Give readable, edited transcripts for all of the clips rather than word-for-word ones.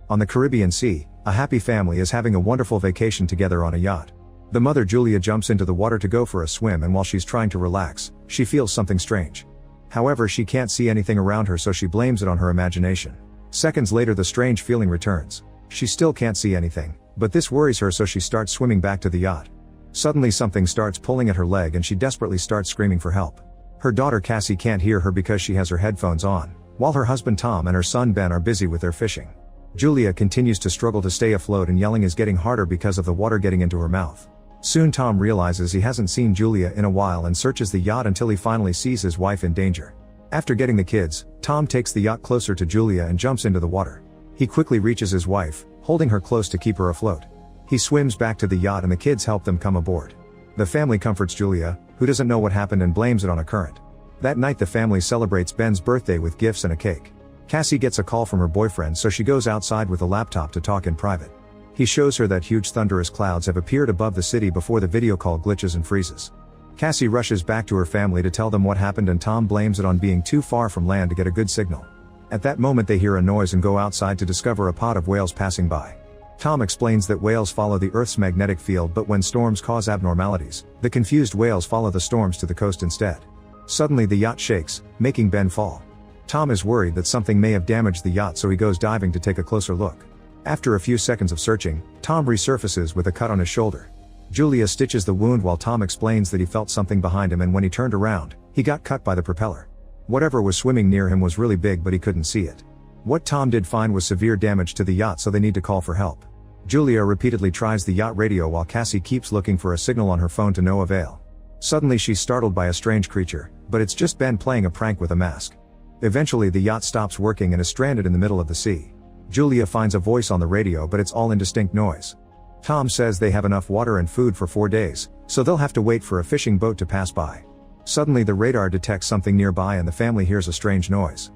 On the Caribbean Sea, a happy family is having a wonderful vacation together on a yacht. The mother Julia jumps into the water to go for a swim, and while she's trying to relax, she feels something strange. However, she can't see anything around her, so she blames it on her imagination. Seconds later, the strange feeling returns. She still can't see anything, but this worries her, so she starts swimming back to the yacht. Suddenly something starts pulling at her leg and she desperately starts screaming for help. Her daughter Cassie can't hear her because she has her headphones on, while her husband Tom and her son Ben are busy with their fishing. Julia continues to struggle to stay afloat, and yelling is getting harder because of the water getting into her mouth. Soon Tom realizes he hasn't seen Julia in a while and searches the yacht until he finally sees his wife in danger. After getting the kids, Tom takes the yacht closer to Julia and jumps into the water. He quickly reaches his wife, holding her close to keep her afloat. He swims back to the yacht and the kids help them come aboard. The family comforts Julia, who doesn't know what happened, and blames it on a current. That night the family celebrates Ben's birthday with gifts and a cake. Cassie gets a call from her boyfriend, so she goes outside with a laptop to talk in private. He shows her that huge thunderous clouds have appeared above the city before the video call glitches and freezes. Cassie rushes back to her family to tell them what happened, and Tom blames it on being too far from land to get a good signal. At that moment they hear a noise and go outside to discover a pod of whales passing by. Tom explains that whales follow the Earth's magnetic field, but when storms cause abnormalities, the confused whales follow the storms to the coast instead. Suddenly the yacht shakes, making Ben fall. Tom is worried that something may have damaged the yacht, so he goes diving to take a closer look. After a few seconds of searching, Tom resurfaces with a cut on his shoulder. Julia stitches the wound while Tom explains that he felt something behind him, and when he turned around, he got cut by the propeller. Whatever was swimming near him was really big, but he couldn't see it. What Tom did find was severe damage to the yacht, so they need to call for help. Julia repeatedly tries the yacht radio while Cassie keeps looking for a signal on her phone to no avail. Suddenly she's startled by a strange creature, but it's just Ben playing a prank with a mask. Eventually the yacht stops working and is stranded in the middle of the sea. Julia finds a voice on the radio, but it's all indistinct noise. Tom says they have enough water and food for 4 days, so they'll have to wait for a fishing boat to pass by. Suddenly the radar detects something nearby and the family hears a strange noise.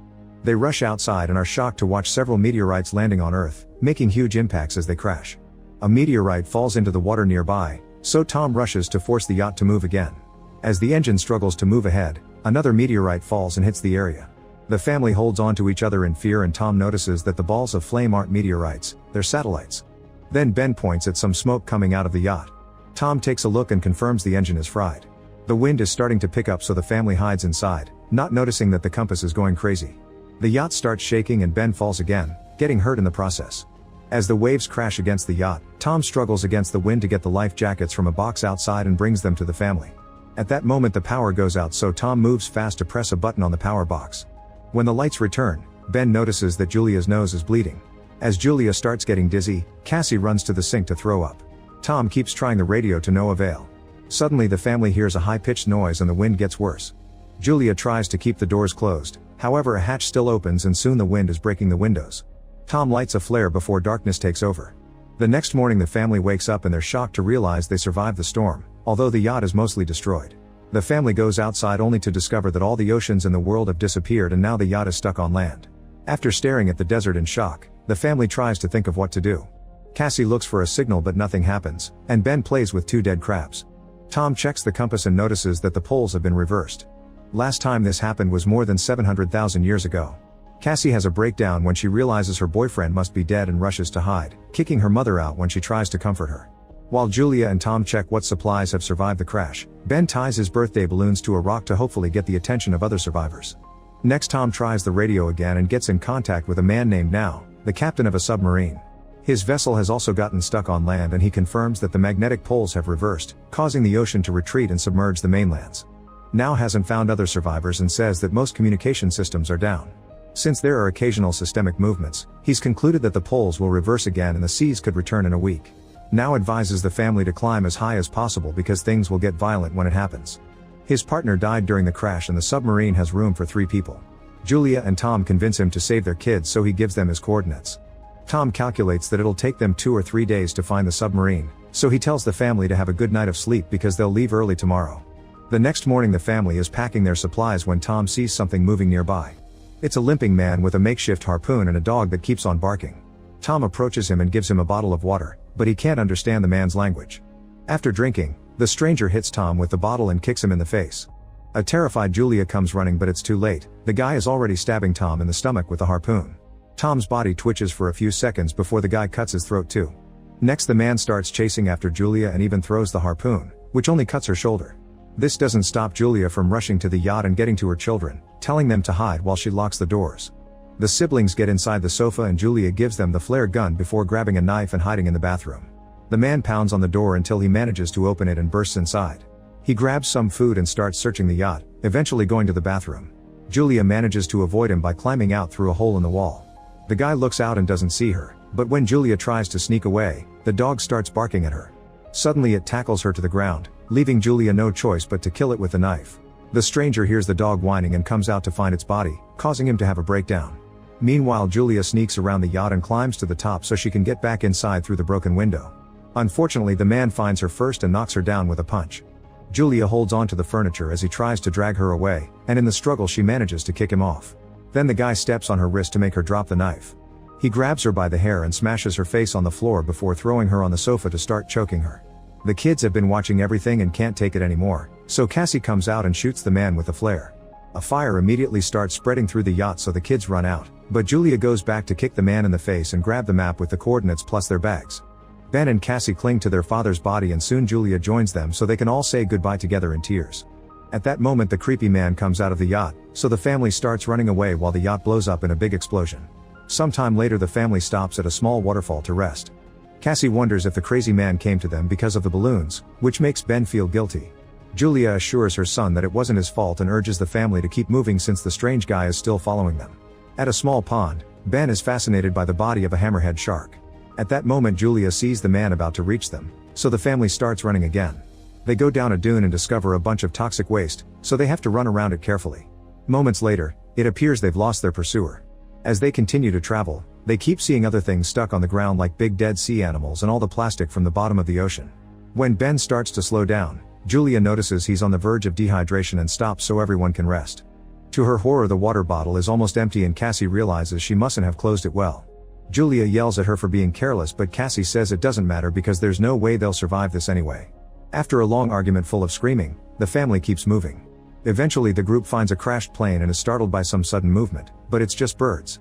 They rush outside and are shocked to watch several meteorites landing on Earth, making huge impacts as they crash. A meteorite falls into the water nearby, so Tom rushes to force the yacht to move again. As the engine struggles to move ahead, another meteorite falls and hits the area. The family holds on to each other in fear, and Tom notices that the balls of flame aren't meteorites, they're satellites. Then Ben points at some smoke coming out of the yacht. Tom takes a look and confirms the engine is fried. The wind is starting to pick up, so the family hides inside, not noticing that the compass is going crazy. The yacht starts shaking and Ben falls again, getting hurt in the process. As the waves crash against the yacht, Tom struggles against the wind to get the life jackets from a box outside and brings them to the family. At that moment the power goes out, so Tom moves fast to press a button on the power box. When the lights return, Ben notices that Julia's nose is bleeding. As Julia starts getting dizzy, Cassie runs to the sink to throw up. Tom keeps trying the radio to no avail. Suddenly the family hears a high-pitched noise and the wind gets worse. Julia tries to keep the doors closed, however a hatch still opens and soon the wind is breaking the windows. Tom lights a flare before darkness takes over. The next morning the family wakes up and they're shocked to realize they survived the storm, although the yacht is mostly destroyed. The family goes outside only to discover that all the oceans in the world have disappeared and now the yacht is stuck on land. After staring at the desert in shock, the family tries to think of what to do. Cassie looks for a signal but nothing happens, and Ben plays with 2 dead crabs. Tom checks the compass and notices that the poles have been reversed. Last time this happened was more than 700,000 years ago. Cassie has a breakdown when she realizes her boyfriend must be dead and rushes to hide, kicking her mother out when she tries to comfort her. While Julia and Tom check what supplies have survived the crash, Ben ties his birthday balloons to a rock to hopefully get the attention of other survivors. Next Tom tries the radio again and gets in contact with a man named Now, the captain of a submarine. His vessel has also gotten stuck on land and he confirms that the magnetic poles have reversed, causing the ocean to retreat and submerge the mainlands. Now hasn't found other survivors and says that most communication systems are down. Since there are occasional systemic movements, he's concluded that the poles will reverse again and the seas could return in a week. Now advises the family to climb as high as possible because things will get violent when it happens. His partner died during the crash and the submarine has room for 3 people. Julia and Tom convince him to save their kids, so he gives them his coordinates. Tom calculates that it'll take them 2 or 3 days to find the submarine, so he tells the family to have a good night of sleep because they'll leave early tomorrow. The next morning the family is packing their supplies when Tom sees something moving nearby. It's a limping man with a makeshift harpoon and a dog that keeps on barking. Tom approaches him and gives him a bottle of water, but he can't understand the man's language. After drinking, the stranger hits Tom with the bottle and kicks him in the face. A terrified Julia comes running, but it's too late, the guy is already stabbing Tom in the stomach with the harpoon. Tom's body twitches for a few seconds before the guy cuts his throat too. Next the man starts chasing after Julia and even throws the harpoon, which only cuts her shoulder. This doesn't stop Julia from rushing to the yacht and getting to her children, telling them to hide while she locks the doors. The siblings get inside the sofa and Julia gives them the flare gun before grabbing a knife and hiding in the bathroom. The man pounds on the door until he manages to open it and bursts inside. He grabs some food and starts searching the yacht, eventually going to the bathroom. Julia manages to avoid him by climbing out through a hole in the wall. The guy looks out and doesn't see her, but when Julia tries to sneak away, the dog starts barking at her. Suddenly it tackles her to the ground, leaving Julia no choice but to kill it with the knife. The stranger hears the dog whining and comes out to find its body, causing him to have a breakdown. Meanwhile Julia sneaks around the yacht and climbs to the top so she can get back inside through the broken window. Unfortunately the man finds her first and knocks her down with a punch. Julia holds on to the furniture as he tries to drag her away, and in the struggle she manages to kick him off. Then the guy steps on her wrist to make her drop the knife. He grabs her by the hair and smashes her face on the floor before throwing her on the sofa to start choking her. The kids have been watching everything and can't take it anymore, so Cassie comes out and shoots the man with the flare. A fire immediately starts spreading through the yacht so the kids run out, but Julia goes back to kick the man in the face and grab the map with the coordinates plus their bags. Ben and Cassie cling to their father's body and soon Julia joins them so they can all say goodbye together in tears. At that moment the creepy man comes out of the yacht, so the family starts running away while the yacht blows up in a big explosion. Sometime later the family stops at a small waterfall to rest. Cassie wonders if the crazy man came to them because of the balloons, which makes Ben feel guilty. Julia assures her son that it wasn't his fault and urges the family to keep moving since the strange guy is still following them. At a small pond, Ben is fascinated by the body of a hammerhead shark. At that moment Julia sees the man about to reach them, so the family starts running again. They go down a dune and discover a bunch of toxic waste, so they have to run around it carefully. Moments later, it appears they've lost their pursuer. As they continue to travel, they keep seeing other things stuck on the ground like big dead sea animals and all the plastic from the bottom of the ocean. When Ben starts to slow down, Julia notices he's on the verge of dehydration and stops so everyone can rest. To her horror the water bottle is almost empty and Cassie realizes she mustn't have closed it well. Julia yells at her for being careless but Cassie says it doesn't matter because there's no way they'll survive this anyway. After a long argument full of screaming, the family keeps moving. Eventually the group finds a crashed plane and is startled by some sudden movement, but it's just birds.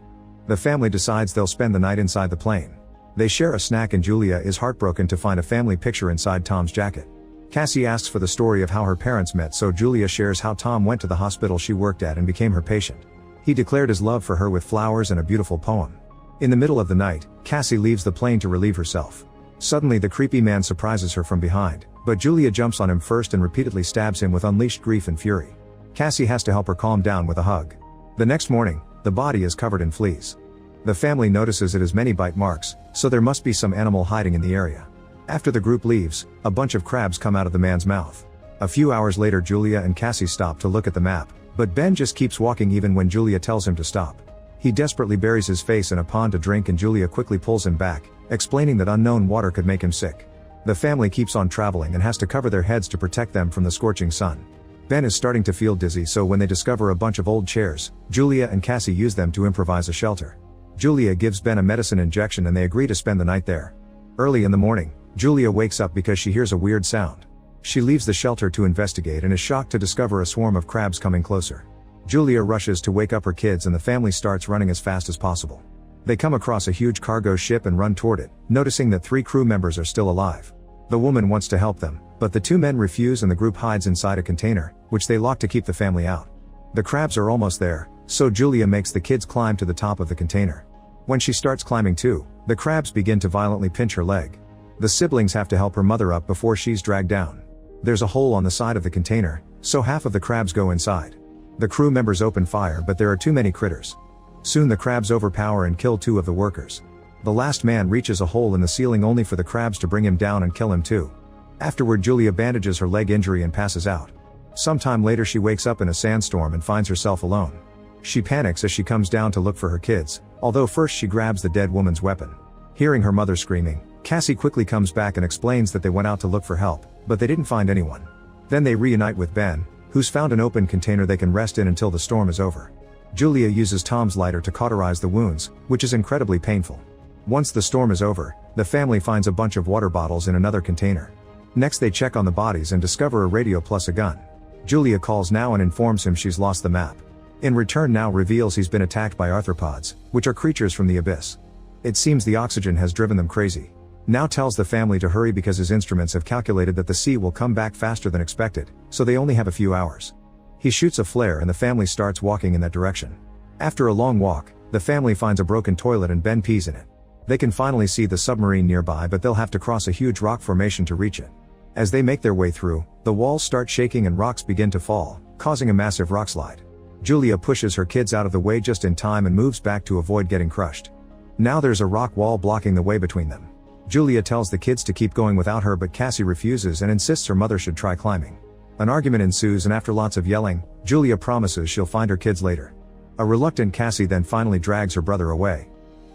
The family decides they'll spend the night inside the plane. They share a snack and Julia is heartbroken to find a family picture inside Tom's jacket. Cassie asks for the story of how her parents met so Julia shares how Tom went to the hospital she worked at and became her patient. He declared his love for her with flowers and a beautiful poem. In the middle of the night, Cassie leaves the plane to relieve herself. Suddenly the creepy man surprises her from behind, but Julia jumps on him first and repeatedly stabs him with unleashed grief and fury. Cassie has to help her calm down with a hug. The next morning, the body is covered in fleas. The family notices it has many bite marks, so there must be some animal hiding in the area. After the group leaves, a bunch of crabs come out of the man's mouth. A few hours later Julia and Cassie stop to look at the map, but Ben just keeps walking even when Julia tells him to stop. He desperately buries his face in a pond to drink and Julia quickly pulls him back, explaining that unknown water could make him sick. The family keeps on traveling and has to cover their heads to protect them from the scorching sun. Ben is starting to feel dizzy so when they discover a bunch of old chairs, Julia and Cassie use them to improvise a shelter. Julia gives Ben a medicine injection and they agree to spend the night there. Early in the morning, Julia wakes up because she hears a weird sound. She leaves the shelter to investigate and is shocked to discover a swarm of crabs coming closer. Julia rushes to wake up her kids and the family starts running as fast as possible. They come across a huge cargo ship and run toward it, noticing that 3 crew members are still alive. The woman wants to help them, but the 2 men refuse and the group hides inside a container, which they lock to keep the family out. The crabs are almost there, so Julia makes the kids climb to the top of the container. When she starts climbing too, the crabs begin to violently pinch her leg. The siblings have to help her mother up before she's dragged down. There's a hole on the side of the container, so half of the crabs go inside. The crew members open fire but there are too many critters. Soon the crabs overpower and kill 2 of the workers. The last man reaches a hole in the ceiling only for the crabs to bring him down and kill him too. Afterward Julia bandages her leg injury and passes out. Sometime later she wakes up in a sandstorm and finds herself alone. She panics as she comes down to look for her kids, although first she grabs the dead woman's weapon. Hearing her mother screaming, Cassie quickly comes back and explains that they went out to look for help, but they didn't find anyone. Then they reunite with Ben, who's found an open container they can rest in until the storm is over. Julia uses Tom's lighter to cauterize the wounds, which is incredibly painful. Once the storm is over, the family finds a bunch of water bottles in another container. Next they check on the bodies and discover a radio plus a gun. Julia calls now and informs him she's lost the map. In return now reveals he's been attacked by arthropods, which are creatures from the abyss. It seems the oxygen has driven them crazy. Now tells the family to hurry because his instruments have calculated that the sea will come back faster than expected, so they only have a few hours. He shoots a flare and the family starts walking in that direction. After a long walk, the family finds a broken toilet and Ben pees in it. They can finally see the submarine nearby, but they'll have to cross a huge rock formation to reach it. As they make their way through, the walls start shaking and rocks begin to fall, causing a massive rockslide. Julia pushes her kids out of the way just in time and moves back to avoid getting crushed. Now there's a rock wall blocking the way between them. Julia tells the kids to keep going without her, but Cassie refuses and insists her mother should try climbing. An argument ensues, and after lots of yelling, Julia promises she'll find her kids later. A reluctant Cassie then finally drags her brother away.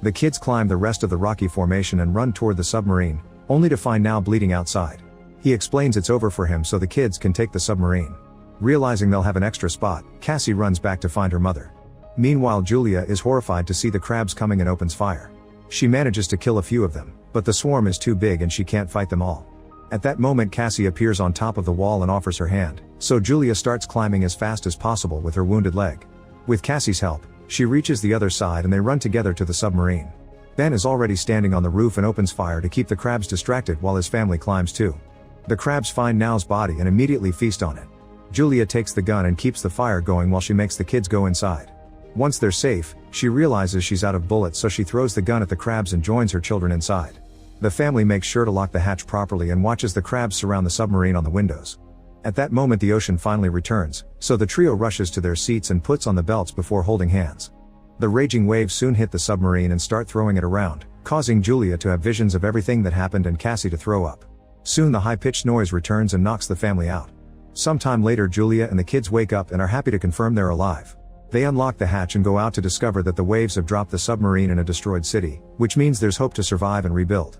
The kids climb the rest of the rocky formation and run toward the submarine, only to find now bleeding outside. He explains it's over for him so the kids can take the submarine. Realizing they'll have an extra spot, Cassie runs back to find her mother. Meanwhile, Julia is horrified to see the crabs coming and opens fire. She manages to kill a few of them, but the swarm is too big and she can't fight them all. At that moment, Cassie appears on top of the wall and offers her hand, so Julia starts climbing as fast as possible with her wounded leg. With Cassie's help, she reaches the other side and they run together to the submarine. Ben is already standing on the roof and opens fire to keep the crabs distracted while his family climbs too. The crabs find Now's body and immediately feast on it. Julia takes the gun and keeps the fire going while she makes the kids go inside. Once they're safe, she realizes she's out of bullets, so she throws the gun at the crabs and joins her children inside. The family makes sure to lock the hatch properly and watches the crabs surround the submarine on the windows. At that moment the ocean finally returns, so the trio rushes to their seats and puts on the belts before holding hands. The raging waves soon hit the submarine and start throwing it around, causing Julia to have visions of everything that happened and Cassie to throw up. Soon the high-pitched noise returns and knocks the family out. Sometime later, Julia and the kids wake up and are happy to confirm they're alive. They unlock the hatch and go out to discover that the waves have dropped the submarine in a destroyed city, which means there's hope to survive and rebuild.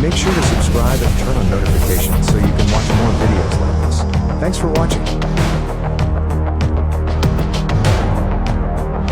Make sure to subscribe and turn on notifications so you can watch more videos like this. Thanks for watching.